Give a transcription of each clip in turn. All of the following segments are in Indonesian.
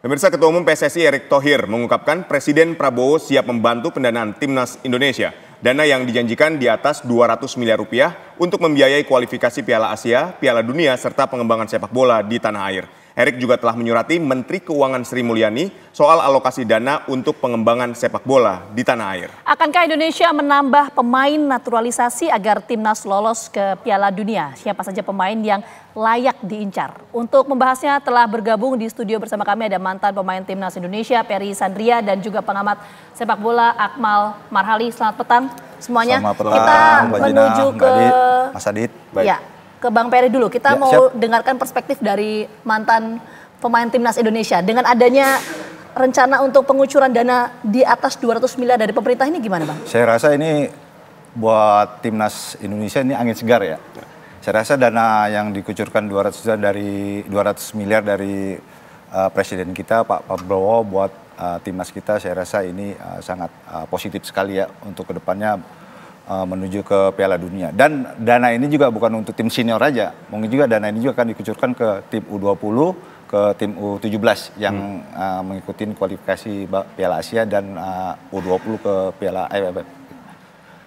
Pemirsa, Ketua Umum PSSI Erick Thohir mengungkapkan Presiden Prabowo siap membantu pendanaan Timnas Indonesia. Dana yang dijanjikan di atas 200 miliar rupiah untuk membiayai kualifikasi Piala Asia, Piala Dunia, serta pengembangan sepak bola di tanah air. Erick juga telah menyurati Menteri Keuangan Sri Mulyani soal alokasi dana untuk pengembangan sepak bola di tanah air. Akankah Indonesia menambah pemain naturalisasi agar timnas lolos ke Piala Dunia? Siapa saja pemain yang layak diincar? Untuk membahasnya telah bergabung di studio bersama kami ada mantan pemain timnas Indonesia Perry Sandria dan juga pengamat sepak bola Akmal Marhali. Selamat petang semuanya. Selamat petang, kita Mbak menuju Gina, ke Mas Adit. Ya, ke Bang Perry dulu. Kita mau siap. dengarkan perspektif dari mantan pemain timnas Indonesia. Dengan adanya rencana untuk pengucuran dana di atas 200 miliar dari pemerintah ini gimana, Bang? Saya rasa ini buat timnas Indonesia ini angin segar ya. Saya rasa dana yang dikucurkan 200 miliar dari Presiden kita Pak Prabowo buat timnas kita, saya rasa ini sangat positif sekali ya untuk kedepannya menuju ke Piala Dunia. Dan dana ini juga bukan untuk tim senior aja, mungkin juga dana ini juga akan dikucurkan ke tim U20, ke tim U17 yang mengikuti kualifikasi Piala Asia dan U20 ke Piala AFF.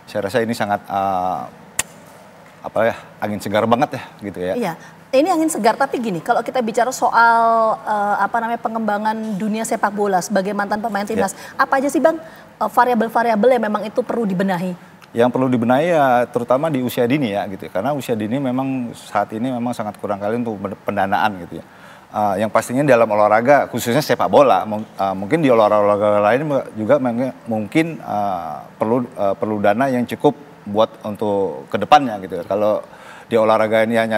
Saya rasa ini sangat angin segar banget ya gitu ya. Iya, ini angin segar, tapi gini, kalau kita bicara soal pengembangan dunia sepak bola sebagai mantan pemain timnas, apa aja sih Bang variabel-variabel yang memang itu perlu dibenahi? Yang perlu dibenahi ya terutama di usia dini ya gitu. Karena usia dini memang saat ini memang sangat kurang kali untuk pendanaan gitu ya. Yang pastinya dalam olahraga khususnya sepak bola, mungkin di olahraga lain juga mungkin perlu dana yang cukup buat untuk kedepannya gitu. Kalau di olahraga ini hanya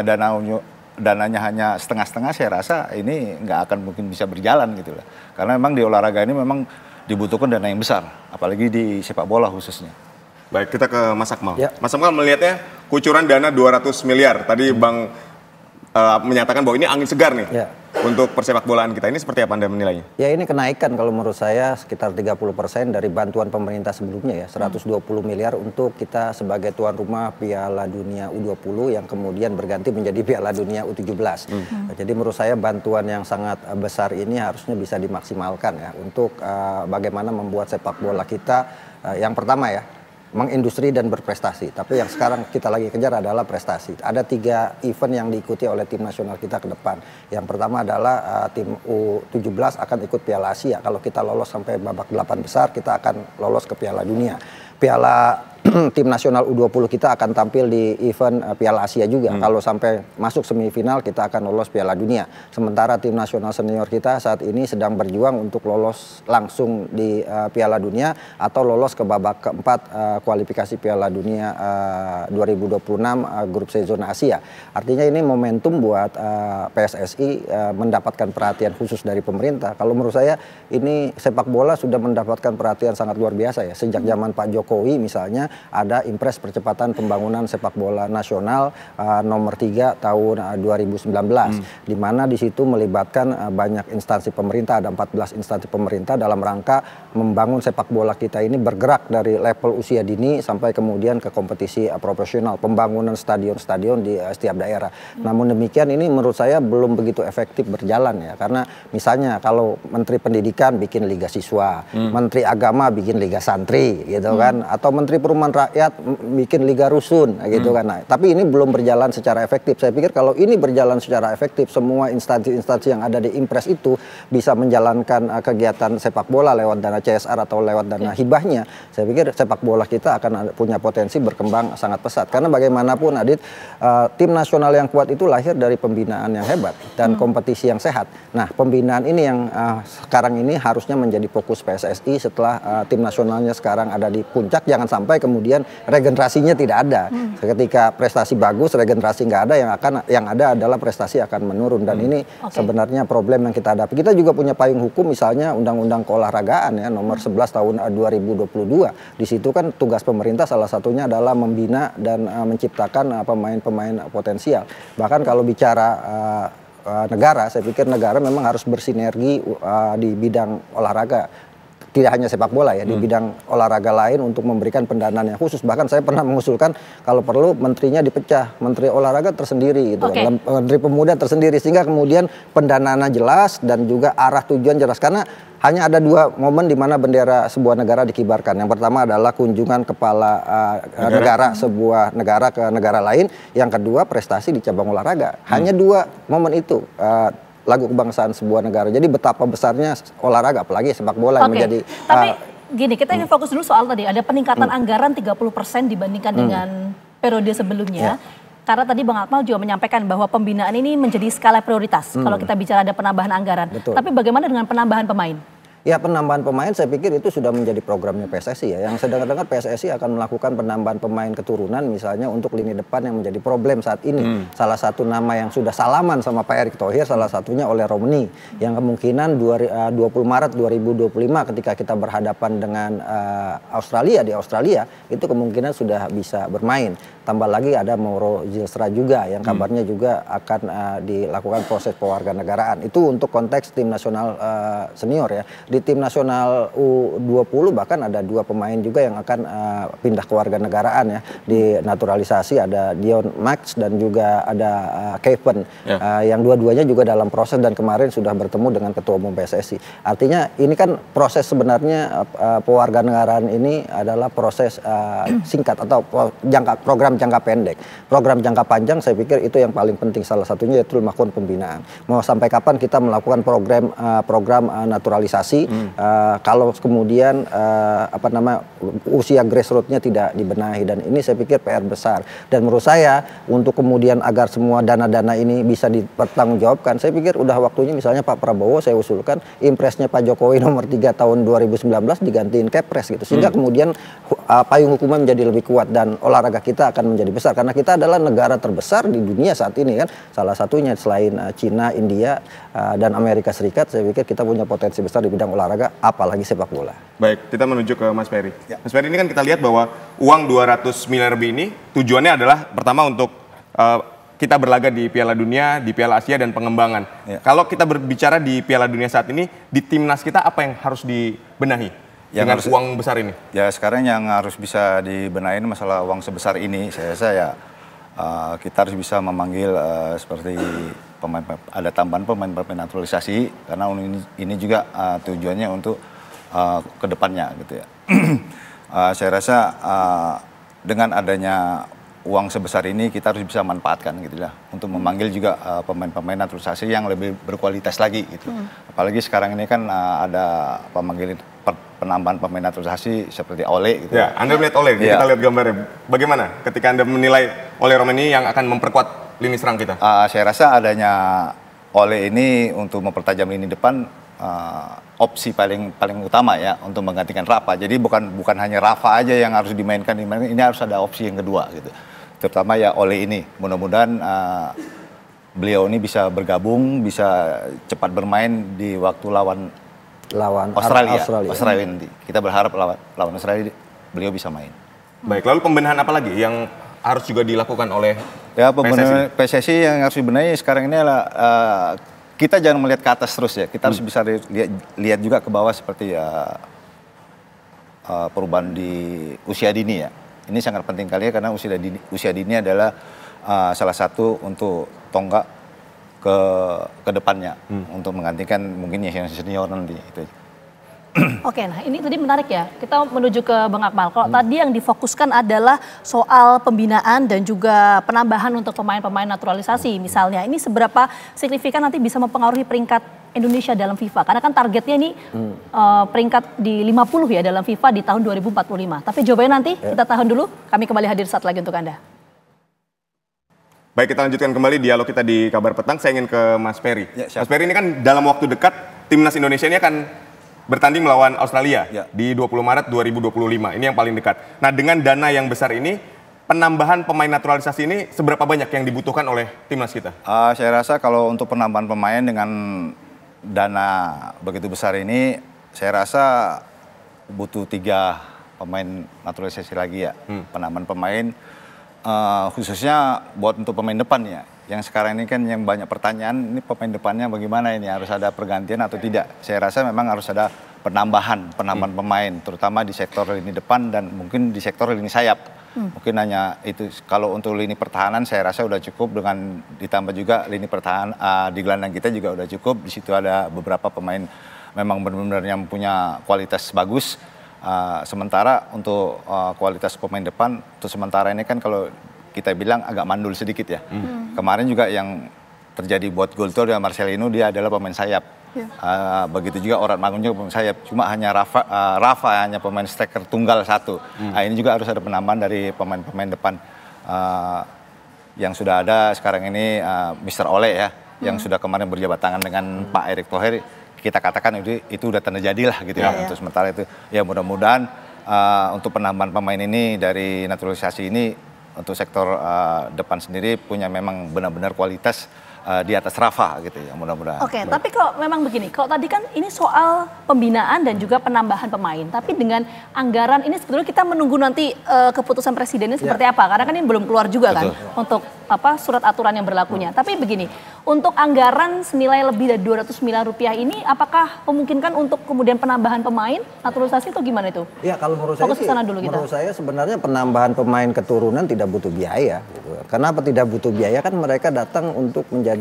dananya hanya setengah-setengah, saya rasa ini nggak akan mungkin bisa berjalan gitu lah. Karena memang di olahraga ini memang dibutuhkan dana yang besar, apalagi di sepak bola khususnya. Baik, kita ke Mas Akmal. Ya. Mas Akmal melihatnya kucuran dana 200 miliar. Tadi Bang menyatakan bahwa ini angin segar nih untuk persepak bolaan kita. Ini seperti apa Anda menilainya? Ya, ini kenaikan kalau menurut saya sekitar 30% dari bantuan pemerintah sebelumnya ya. 120 miliar untuk kita sebagai tuan rumah Piala Dunia U20 yang kemudian berganti menjadi Piala Dunia U17. Jadi menurut saya bantuan yang sangat besar ini harusnya bisa dimaksimalkan ya untuk bagaimana membuat sepak bola kita yang pertama ya, mengindustri dan berprestasi. Tapi yang sekarang kita lagi kejar adalah prestasi. Ada 3 event yang diikuti oleh tim nasional kita ke depan. Yang pertama adalah tim U17 akan ikut Piala Asia. Kalau kita lolos sampai babak 8 besar, kita akan lolos ke Piala Dunia. Tim nasional U20 kita akan tampil di event Piala Asia juga. Kalau sampai masuk semifinal kita akan lolos Piala Dunia. Sementara tim nasional senior kita saat ini sedang berjuang untuk lolos langsung di Piala Dunia atau lolos ke babak keempat kualifikasi Piala Dunia 2026 grup C zona Asia. Artinya ini momentum buat PSSI mendapatkan perhatian khusus dari pemerintah. Kalau menurut saya ini sepak bola sudah mendapatkan perhatian sangat luar biasa ya. Sejak zaman Pak Jokowi misalnya ada Impres Percepatan Pembangunan Sepak Bola Nasional nomor 3 tahun 2019 di mana di situ melibatkan banyak instansi pemerintah, ada 14 instansi pemerintah dalam rangka membangun sepak bola kita ini bergerak dari level usia dini sampai kemudian ke kompetisi profesional, pembangunan stadion-stadion di setiap daerah. Namun demikian ini menurut saya belum begitu efektif berjalan ya, karena misalnya kalau Menteri Pendidikan bikin Liga Siswa, Menteri Agama bikin Liga Santri gitu kan, atau Menteri Perumahan Rakyat bikin Liga Rusun gitu kan. Nah, tapi ini belum berjalan secara efektif. Saya pikir kalau ini berjalan secara efektif, semua instansi-instansi yang ada di Impres itu bisa menjalankan kegiatan sepak bola lewat dana CSR atau lewat dana hibahnya. Saya pikir sepak bola kita akan punya potensi berkembang sangat pesat. Karena bagaimanapun Adit, tim nasional yang kuat itu lahir dari pembinaan yang hebat dan kompetisi yang sehat. Nah, pembinaan ini yang sekarang ini harusnya menjadi fokus PSSI setelah tim nasionalnya sekarang ada di puncak. Jangan sampai kemudian regenerasinya tidak ada. Ketika prestasi bagus, regenerasi nggak ada, yang ada adalah prestasi akan menurun. Dan ini sebenarnya problem yang kita hadapi. Kita juga punya payung hukum, misalnya Undang-Undang Keolahragaan ya nomor 11 tahun 2022. Di situ kan tugas pemerintah salah satunya adalah membina dan menciptakan pemain-pemain potensial. Bahkan kalau bicara negara, saya pikir negara memang harus bersinergi di bidang olahraga. tidak hanya sepak bola ya, di bidang olahraga lain untuk memberikan pendanaan yang khusus. Bahkan saya pernah mengusulkan kalau perlu menterinya dipecah, menteri olahraga tersendiri gitu, menteri pemuda tersendiri, sehingga kemudian pendanaannya jelas dan juga arah tujuan jelas. Karena hanya ada dua momen di mana bendera sebuah negara dikibarkan. Yang pertama adalah kunjungan kepala negara sebuah negara ke negara lain. Yang kedua prestasi di cabang olahraga. Hanya dua momen itu. Lagu kebangsaan sebuah negara. Jadi betapa besarnya olahraga, apalagi sepak bola yang menjadi... Tapi gini, kita ingin fokus dulu soal tadi, ada peningkatan anggaran 30% dibandingkan dengan periode sebelumnya. Karena tadi Bang Akmal juga menyampaikan bahwa pembinaan ini menjadi skala prioritas kalau kita bicara ada penambahan anggaran. Betul. Tapi bagaimana dengan penambahan pemain? Ya, penambahan pemain saya pikir itu sudah menjadi programnya PSSI ya. Yang saya dengar PSSI akan melakukan penambahan pemain keturunan misalnya untuk lini depan yang menjadi problem saat ini. Salah satu nama yang sudah salaman sama Pak Erick Thohir salah satunya oleh Romani yang kemungkinan 20 Maret 2025 ketika kita berhadapan dengan Australia di Australia itu kemungkinan sudah bisa bermain. Tambah lagi ada Mauro Zilstra juga yang kabarnya juga akan dilakukan proses pewarganegaraan. Itu untuk konteks tim nasional senior ya. Di tim nasional U20 bahkan ada 2 pemain juga yang akan pindah kewarganegaraan ya. Dinaturalisasi ada Dion Max dan juga ada Kevin. Yang dua-duanya juga dalam proses dan kemarin sudah bertemu dengan Ketua Umum PSSI. Artinya ini kan proses sebenarnya pewarganegaraan ini adalah proses singkat atau program jangka pendek. Program jangka panjang saya pikir itu yang paling penting, salah satunya yaitu melakukan pembinaan. Mau sampai kapan kita melakukan program naturalisasi kalau kemudian usia grassroots-nya tidak dibenahi, dan ini saya pikir PR besar. Dan menurut saya untuk kemudian agar semua dana-dana ini bisa dipertanggungjawabkan, saya pikir udah waktunya misalnya Pak Prabowo saya usulkan impresnya Pak Jokowi nomor 3 tahun 2019 digantiin Kepres gitu. Sehingga kemudian payung hukumnya menjadi lebih kuat dan olahraga kita akan menjadi besar, karena kita adalah negara terbesar di dunia saat ini kan, salah satunya selain Cina, India dan Amerika Serikat. Saya pikir kita punya potensi besar di bidang olahraga, apalagi sepak bola. Baik, kita menuju ke Mas Ferry. Mas Ferry, ini kan kita lihat bahwa uang 200 miliar lebih ini tujuannya adalah pertama untuk kita berlaga di Piala Dunia, di Piala Asia dan pengembangan. Kalau kita berbicara di Piala Dunia saat ini, di timnas kita apa yang harus dibenahi dengan uang besar ini? Ya, sekarang yang harus bisa dibenahi masalah uang sebesar ini, saya rasa ya kita harus bisa memanggil seperti ada tambahan pemain naturalisasi, karena ini juga tujuannya untuk kedepannya gitu ya. Saya rasa dengan adanya uang sebesar ini kita harus bisa manfaatkan gitu ya, untuk memanggil juga pemain-pemain naturalisasi yang lebih berkualitas lagi gitu. Apalagi sekarang ini kan ada penambahan pemain naturalisasi seperti Ole gitu. Ya, Anda melihat Ole, kita lihat gambarnya. Bagaimana ketika Anda menilai Ole Romani yang akan memperkuat lini serang kita? Saya rasa adanya Ole ini untuk mempertajam lini depan opsi paling utama ya untuk menggantikan Rafa. Jadi bukan hanya Rafa aja yang harus dimainkan, ini harus ada opsi yang kedua gitu. Terutama ya Ole ini, mudah-mudahan beliau ini bisa bergabung, bisa cepat bermain di waktu lawan Australia nanti. Kita berharap lawan Australia beliau bisa main. Baik, lalu pembenahan apa lagi yang harus juga dilakukan oleh PSSI yang harus dibenahi sekarang ini adalah kita jangan melihat ke atas terus ya. Kita harus bisa lihat juga ke bawah seperti perubahan di usia dini ya. Ini sangat penting kali ya, karena usia dini adalah salah satu untuk tonggak ke depannya untuk menggantikan mungkin yang senior nanti itu. Oke, nah ini tadi menarik ya. Kita menuju ke Bang Akmal. Kalau tadi yang difokuskan adalah soal pembinaan dan juga penambahan untuk pemain-pemain naturalisasi misalnya. Ini seberapa signifikan nanti bisa mempengaruhi peringkat Indonesia dalam FIFA? Karena kan targetnya ini peringkat di 50 ya dalam FIFA di tahun 2045. Tapi jawabannya nanti kita tahan dulu. Kami kembali hadir saat lagi untuk Anda. Baik, kita lanjutkan kembali dialog kita di Kabar Petang. Saya ingin ke Mas Ferry. Mas Ferry, ini kan dalam waktu dekat timnas Indonesia ini akan bertanding melawan Australia di 20 Maret 2025. Ini yang paling dekat. Nah, dengan dana yang besar ini, penambahan pemain naturalisasi ini seberapa banyak yang dibutuhkan oleh timnas kita? Saya rasa kalau untuk penambahan pemain dengan dana begitu besar ini, saya rasa butuh 3 pemain naturalisasi lagi ya. Penambahan pemain khususnya buat untuk pemain depan ya. Yang sekarang ini kan yang banyak pertanyaan, ini pemain depannya bagaimana ini? Harus ada pergantian atau tidak? Saya rasa memang harus ada penambahan pemain, terutama di sektor lini depan dan mungkin di sektor lini sayap. Mungkin hanya itu. Kalau untuk lini pertahanan saya rasa udah cukup, dengan ditambah juga lini pertahanan di gelandang kita juga udah cukup. Di situ ada beberapa pemain memang benar-benar yang punya kualitas bagus. Sementara untuk kualitas pemain depan untuk sementara ini kan kalau kita bilang agak mandul sedikit ya. Kemarin juga yang terjadi buat gol itu Marcelino, dia adalah pemain sayap. Begitu juga Orad Mangun juga pemain sayap. Cuma hanya Rafa hanya pemain striker tunggal satu. Ini juga harus ada penambahan dari pemain-pemain depan yang sudah ada sekarang ini. Mr. Ole ya, yang sudah kemarin berjabat tangan dengan Pak Erick Thohir. Kita katakan itu udah tanda jadilah gitu ya. Untuk sementara itu ya mudah-mudahan untuk penambahan pemain ini dari naturalisasi ini untuk sektor depan sendiri punya memang benar-benar kualitas di atas Rafa gitu ya, mudah-mudahan. Oke, tapi kalau memang begini, kalau tadi kan ini soal pembinaan dan juga penambahan pemain, tapi dengan anggaran ini sebetulnya kita menunggu nanti keputusan presidennya seperti apa, karena kan ini belum keluar juga kan untuk surat aturan yang berlakunya. Tapi begini, untuk anggaran senilai lebih dari 200 miliar rupiah ini, apakah memungkinkan untuk kemudian penambahan pemain naturalisasi atau gimana itu? Ya, kalau menurut saya sebenarnya penambahan pemain keturunan tidak butuh biaya. Gitu. Kenapa tidak butuh biaya? Kan mereka datang untuk menjadi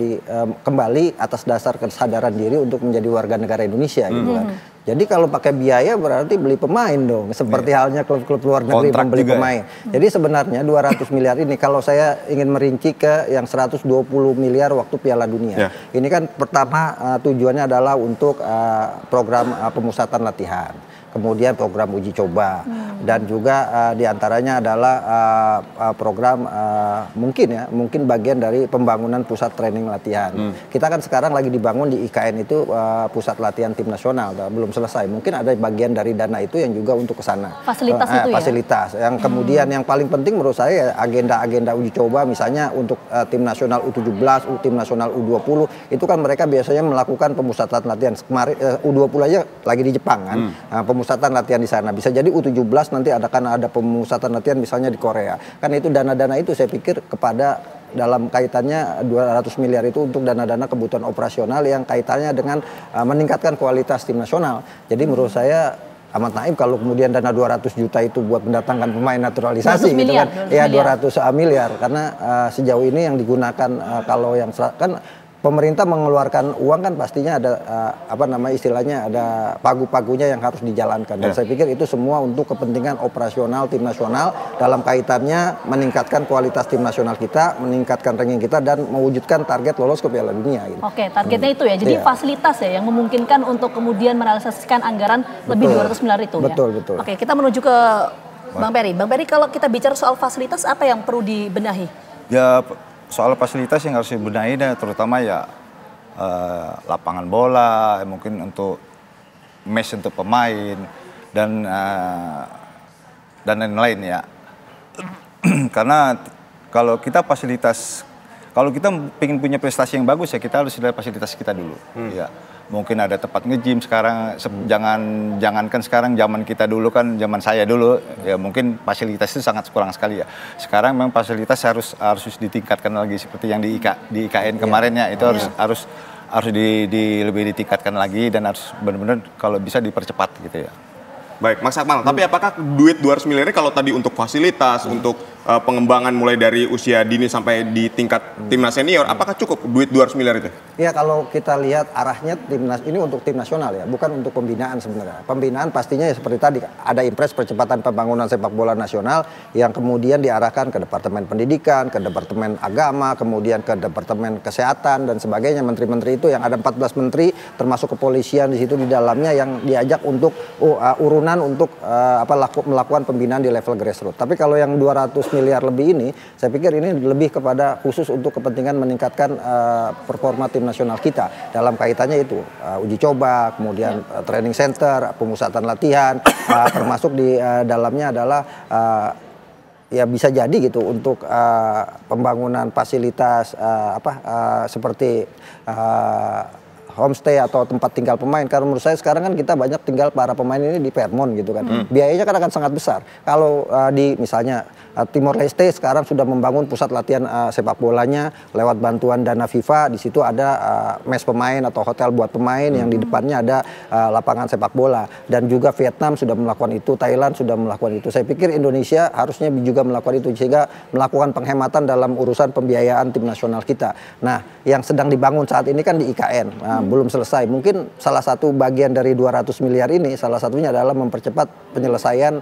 kembali atas dasar kesadaran diri untuk menjadi warga negara Indonesia gitu kan. Jadi kalau pakai biaya berarti beli pemain dong. Seperti halnya klub-klub luar negeri membeli pemain. Jadi sebenarnya 200 miliar ini kalau saya ingin merinci ke yang 120 miliar waktu Piala Dunia. Ini kan pertama tujuannya adalah untuk program pemusatan latihan. Kemudian program uji coba dan juga diantaranya adalah program mungkin bagian dari pembangunan pusat training latihan. Kita kan sekarang lagi dibangun di IKN itu pusat latihan tim nasional, belum selesai. Mungkin ada bagian dari dana itu yang juga untuk ke sana. Fasilitas itu ya? Fasilitas. Yang kemudian yang paling penting menurut saya agenda-agenda uji coba misalnya untuk tim nasional U17, tim nasional U20 itu kan mereka biasanya melakukan pemusatan latihan. Kemarin U20 aja lagi di Jepang kan. Pemusatan latihan di sana. Bisa jadi U17 nanti ada pemusatan latihan misalnya di Korea. Kan itu dana-dana itu saya pikir kepada dalam kaitannya 200 miliar itu untuk dana-dana kebutuhan operasional yang kaitannya dengan meningkatkan kualitas tim nasional. Jadi menurut saya amat naif kalau kemudian dana 200 juta itu buat mendatangkan pemain naturalisasi gitu kan. Ya 200 miliar karena sejauh ini yang digunakan kalau yang kan pemerintah mengeluarkan uang kan pastinya ada istilahnya ada pagu-pagunya yang harus dijalankan dan saya pikir itu semua untuk kepentingan operasional tim nasional dalam kaitannya meningkatkan kualitas tim nasional kita, meningkatkan ranking kita dan mewujudkan target lolos ke Piala Dunia gitu. Oke, targetnya itu ya. Jadi fasilitas ya yang memungkinkan untuk kemudian merealisasikan anggaran lebih 200 miliar itu ya. Betul. Oke, kita menuju ke Bang Peri. Bang Peri, kalau kita bicara soal fasilitas apa yang perlu dibenahi? Ya soal fasilitas yang harus dibenahi terutama ya lapangan bola, mungkin untuk mesh untuk pemain dan lain-lain ya. Karena kalau kita ingin punya prestasi yang bagus ya kita harus lihat fasilitas kita dulu. Ya. Mungkin ada tempat nge-gym sekarang, jangankan sekarang, zaman kita dulu kan, zaman saya dulu, ya mungkin fasilitas itu sangat kurang sekali ya. Sekarang memang fasilitas harus ditingkatkan lagi seperti yang di IKN kemarin ya, itu harus lebih ditingkatkan lagi dan harus benar-benar kalau bisa dipercepat gitu ya. Baik, Mas Akmal, tapi apakah duit 200 miliar ini kalau tadi untuk fasilitas, untuk pengembangan mulai dari usia dini sampai di tingkat timnas senior, apakah cukup duit 200 miliar itu? Ya kalau kita lihat arahnya timnas ini untuk tim nasional ya, bukan untuk pembinaan sebenarnya. Pembinaan pastinya ya seperti tadi, ada impres percepatan pembangunan sepak bola nasional yang kemudian diarahkan ke Departemen Pendidikan, ke Departemen Agama, kemudian ke Departemen Kesehatan dan sebagainya. Menteri-menteri itu yang ada 14 menteri termasuk kepolisian di situ di dalamnya yang diajak untuk urunan untuk melakukan pembinaan di level grassroots. Tapi kalau yang 200 miliar lebih ini, saya pikir ini lebih kepada khusus untuk kepentingan meningkatkan performa tim nasional kita dalam kaitannya itu uji coba, kemudian training center, pemusatan latihan, termasuk di dalamnya adalah ya bisa jadi gitu untuk pembangunan fasilitas seperti homestay atau tempat tinggal pemain. Karena menurut saya sekarang kan kita banyak tinggal para pemain ini di Fairmont gitu kan. Biayanya kan akan sangat besar. Kalau di misalnya Timor Leste sekarang sudah membangun pusat latihan sepak bolanya lewat bantuan dana FIFA. Di situ ada mes pemain atau hotel buat pemain yang di depannya ada lapangan sepak bola. Dan juga Vietnam sudah melakukan itu, Thailand sudah melakukan itu. Saya pikir Indonesia harusnya juga melakukan itu sehingga melakukan penghematan dalam urusan pembiayaan tim nasional kita. Nah, yang sedang dibangun saat ini kan di IKN, belum selesai. Mungkin salah satu bagian dari 200 miliar ini salah satunya adalah mempercepat penyelesaian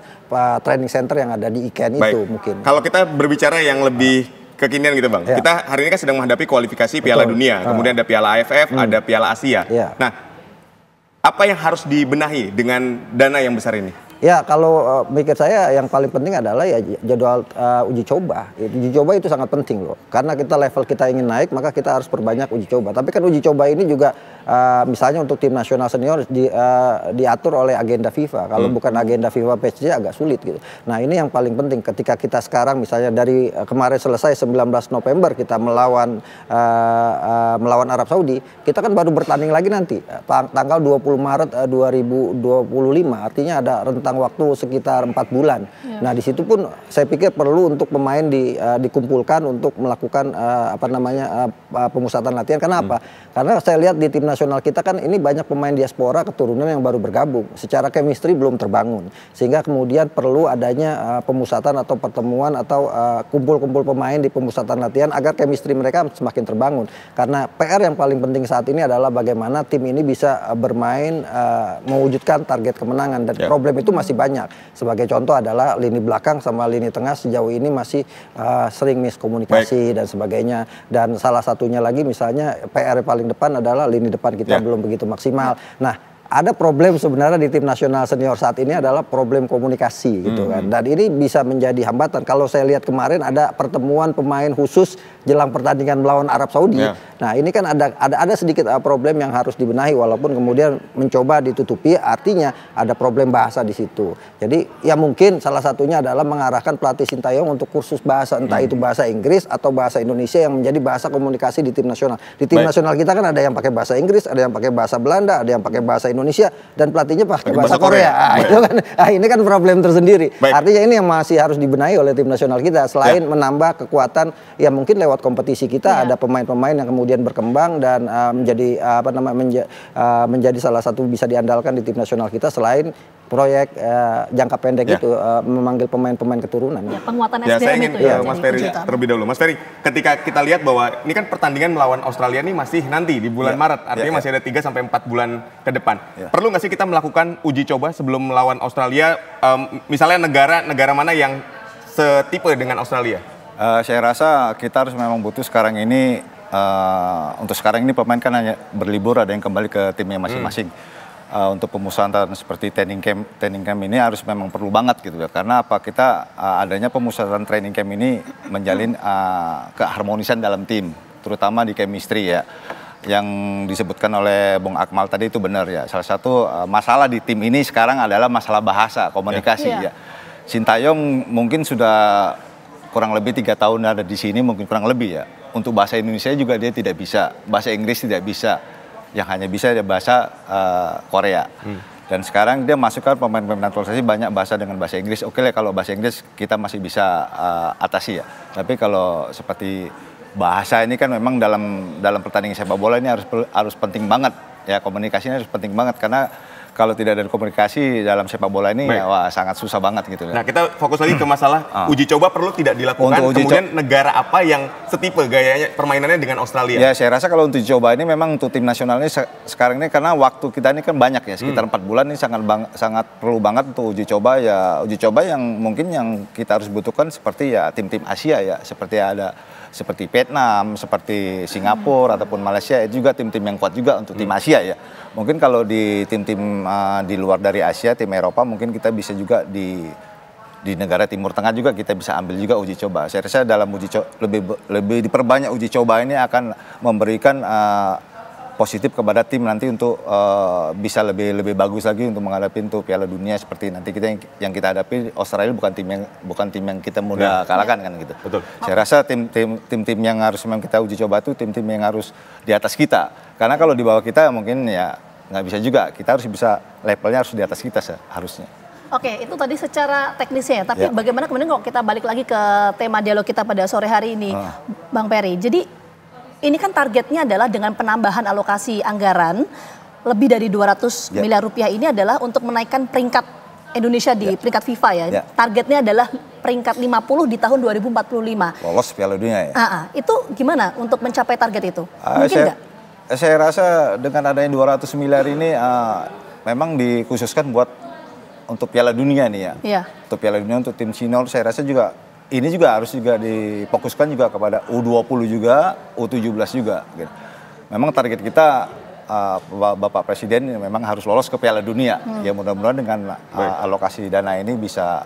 training center yang ada di IKN itu mungkin. Kalau kita berbicara yang lebih kekinian gitu Bang, kita hari ini kan sedang menghadapi kualifikasi Piala Dunia, kemudian ada Piala AFF, ada Piala Asia. Nah, apa yang harus dibenahi dengan dana yang besar ini? Ya, kalau mikir saya yang paling penting adalah ya jadwal uji coba. Uji coba itu sangat penting loh. Karena kita level kita ingin naik, maka kita harus perbanyak uji coba. Tapi kan uji coba ini juga misalnya untuk tim nasional senior diatur oleh agenda FIFA. Kalau bukan agenda FIFA PSG agak sulit gitu. Nah, ini yang paling penting ketika kita sekarang misalnya dari kemarin selesai 19 November kita melawan Arab Saudi, kita kan baru bertanding lagi nanti tanggal 20 Maret 2025. Artinya ada rentang waktu sekitar 4 bulan. Nah, di situ pun saya pikir perlu untuk pemain dikumpulkan untuk melakukan pemusatan latihan. Kenapa? Karena saya lihat di tim nasional kita kan ini banyak pemain diaspora keturunan yang baru bergabung. Secara chemistry belum terbangun. Sehingga kemudian perlu adanya pemusatan atau pertemuan atau kumpul-kumpul pemain di pemusatan latihan agar chemistry mereka semakin terbangun. Karena PR yang paling penting saat ini adalah bagaimana tim ini bisa bermain mewujudkan target kemenangan. Dan problem itu masih banyak. Sebagai contoh adalah lini belakang sama lini tengah sejauh ini masih sering miskomunikasi dan sebagainya. Dan salah satunya lagi misalnya PR paling depan adalah lini depan kita belum begitu maksimal. Nah, ada problem sebenarnya di tim nasional senior saat ini adalah problem komunikasi gitu kan. Dan ini bisa menjadi hambatan. Kalau saya lihat kemarin ada pertemuan pemain khusus jelang pertandingan melawan Arab Saudi. Nah, ini kan ada sedikit problem yang harus dibenahi walaupun kemudian mencoba ditutupi, artinya ada problem bahasa di situ. Jadi ya mungkin salah satunya adalah mengarahkan pelatih Sintayong untuk kursus bahasa, entah itu bahasa Inggris atau bahasa Indonesia yang menjadi bahasa komunikasi di tim nasional. Di tim nasional kita kan ada yang pakai bahasa Inggris, ada yang pakai bahasa Belanda, ada yang pakai bahasa Indonesia, dan pelatihnya pakai bahasa Korea. Itu kan, ini kan problem tersendiri. Artinya ini yang masih harus dibenahi oleh tim nasional kita. Selain menambah kekuatan, ya mungkin lewat kompetisi kita ada pemain-pemain yang kemudian berkembang dan menjadi menjadi salah satu bisa diandalkan di tim nasional kita selain proyek jangka pendek itu memanggil pemain-pemain keturunan. Penguatan SDM saya ingin itu ke Mas Ferry terlebih dahulu. Mas Ferry, ketika kita lihat bahwa ini kan pertandingan melawan Australia ini masih nanti di bulan Maret, artinya masih ada 3-4 bulan ke depan. Perlu nggak sih kita melakukan uji coba sebelum melawan Australia? Misalnya negara mana yang setipe dengan Australia? Saya rasa kita harus memang butuh sekarang ini, untuk sekarang ini pemain kan hanya berlibur, ada yang kembali ke timnya masing-masing. Untuk pemusatan seperti training camp ini harus memang perlu banget gitu ya. Karena apa, kita adanya pemusatan training camp ini menjalin keharmonisan dalam tim, terutama di chemistry ya. Yang disebutkan oleh Bung Akmal tadi itu benar ya. Salah satu masalah di tim ini sekarang adalah masalah bahasa, komunikasi ya. Sintayong mungkin sudah kurang lebih 3 tahun ada di sini, mungkin kurang lebih ya. Untuk bahasa Indonesia juga dia tidak bisa, bahasa Inggris tidak bisa. Yang hanya bisa dia bahasa Korea. Dan sekarang dia masukkan pemain-pemain naturalisasi banyak bahasa dengan bahasa Inggris. Oke lah, kalau bahasa Inggris kita masih bisa atasi ya. Tapi kalau seperti bahasa ini kan memang dalam pertandingan sepak bola ini harus penting banget ya, komunikasinya harus penting banget karena kalau tidak ada komunikasi dalam sepak bola ini ya, wah, sangat susah banget gitu. Nah, kita fokus lagi ke masalah uji coba perlu tidak dilakukan. Kemudian negara apa yang setipe gayanya permainannya dengan Australia? Ya, saya rasa kalau untuk uji coba ini memang untuk tim nasional ini sekarang ini karena waktu kita ini kan banyak ya, sekitar 4 bulan ini sangat perlu banget untuk uji coba ya. Uji coba yang mungkin yang kita harus butuhkan seperti ya tim-tim Asia ya, seperti Vietnam, seperti Singapura ataupun Malaysia, itu juga tim-tim yang kuat juga untuk tim Asia ya. Mungkin kalau di tim-tim di luar dari Asia, tim Eropa, mungkin kita bisa juga di negara Timur Tengah juga kita bisa ambil juga uji coba. Saya rasa dalam uji coba lebih diperbanyak uji coba ini akan memberikan positif kepada tim nanti untuk bisa lebih bagus lagi untuk menghadapi untuk Piala Dunia seperti nanti kita yang kita hadapi. Australia bukan tim yang kita mudah kalahkan kan gitu. Betul. Saya rasa tim-tim yang harus memang kita uji coba itu tim-tim yang harus di atas kita. Karena kalau di bawah kita mungkin ya nggak bisa juga. Kita harus bisa levelnya harus di atas kita seharusnya. Oke, itu tadi secara teknisnya ya. Tapi bagaimana kemudian kalau kita balik lagi ke tema dialog kita pada sore hari ini, Bang Peri. Jadi ini kan targetnya adalah dengan penambahan alokasi anggaran lebih dari 200 miliar rupiah ini adalah untuk menaikkan peringkat Indonesia di peringkat FIFA ya. Targetnya adalah peringkat 50 di tahun 2045. Lolos Piala Dunia ya. Itu gimana untuk mencapai target itu? Mungkin nggak? Saya rasa dengan adanya 200 miliar ini memang dikhususkan buat untuk Piala Dunia nih ya. Iya. Untuk Piala Dunia untuk tim senior saya rasa juga ini juga harus juga difokuskan juga kepada U20 juga, U17 juga. Gitu. Memang target kita Bapak Presiden memang harus lolos ke Piala Dunia. Ya mudah-mudahan dengan alokasi dana ini bisa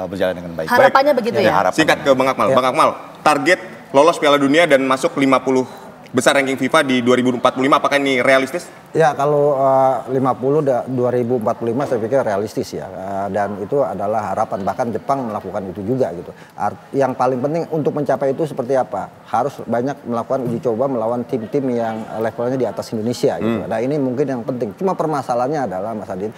berjalan dengan baik. Harapannya begitu ya? Singkat ke Bang Akmal. Bang Akmal, target lolos Piala Dunia dan masuk 50 besar ranking FIFA di 2045, apakah ini realistis? Ya kalau 50 2045 saya pikir realistis ya, dan itu adalah harapan, bahkan Jepang melakukan itu juga gitu. Yang paling penting untuk mencapai itu seperti apa? Harus banyak melakukan uji coba melawan tim-tim yang levelnya di atas Indonesia gitu. Nah ini mungkin yang penting. Cuma permasalahannya adalah Mas Adin,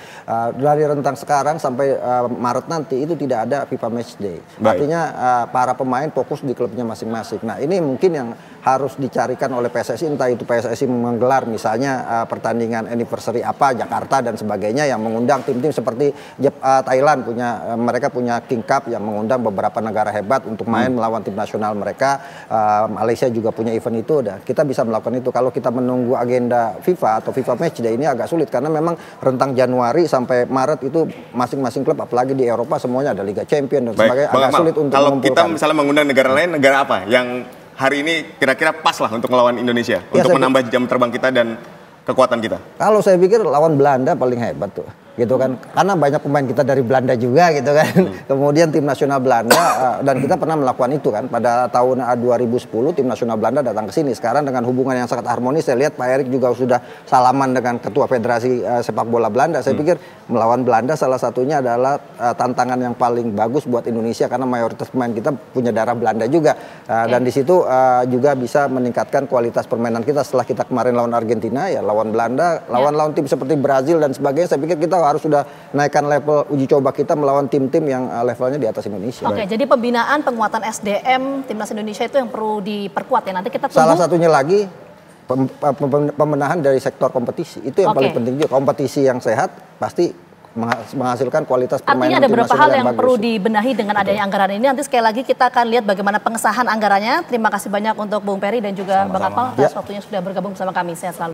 dari rentang sekarang sampai Maret nanti itu tidak ada FIFA Match Day. Artinya para pemain fokus di klubnya masing-masing. Nah ini mungkin yang harus dicarikan oleh PSSI, entah itu PSSI menggelar misalnya pertandingan anniversary apa Jakarta dan sebagainya yang mengundang tim-tim seperti Thailand mereka punya King Cup yang mengundang beberapa negara hebat untuk main melawan tim nasional mereka. Malaysia juga punya event itu, dan kita bisa melakukan itu. Kalau kita menunggu agenda FIFA atau FIFA Match Day ini agak sulit karena memang rentang Januari sampai Maret itu masing-masing klub, apalagi di Eropa semuanya ada Liga Champion dan sebagainya, agak sulit untuk kalau mengumpulkan. Kita misalnya mengundang negara lain, negara apa yang hari ini kira-kira pas lah untuk melawan Indonesia, untuk menambah jam terbang kita dan kekuatan kita? Kalau saya pikir lawan Belanda paling hebat tuh, gitu kan, karena banyak pemain kita dari Belanda juga gitu kan. Kemudian tim nasional Belanda, dan kita pernah melakukan itu kan pada tahun 2010 tim nasional Belanda datang ke sini. Sekarang dengan hubungan yang sangat harmonis, saya lihat Pak Erik juga sudah salaman dengan ketua Federasi Sepak Bola Belanda. Saya pikir melawan Belanda salah satunya adalah tantangan yang paling bagus buat Indonesia karena mayoritas pemain kita punya darah Belanda juga, dan di situ juga bisa meningkatkan kualitas permainan kita. Setelah kita kemarin lawan Argentina, ya lawan Belanda, lawan tim seperti Brazil dan sebagainya, saya pikir kita harus sudah naikkan level uji coba kita melawan tim-tim yang levelnya di atas Indonesia. Oke, jadi pembinaan, penguatan SDM timnas Indonesia itu yang perlu diperkuat ya. Nanti kita tunggu. Salah satunya lagi pembenahan dari sektor kompetisi, itu yang paling penting juga. Kompetisi yang sehat pasti menghasilkan kualitas permainan. Artinya ada beberapa hal yang perlu dibenahi dengan adanya anggaran ini. Nanti sekali lagi kita akan lihat bagaimana pengesahan anggarannya. Terima kasih banyak untuk Bung Peri dan juga Bang Akmal atas waktunya sudah bergabung bersama kami. Sehat selalu.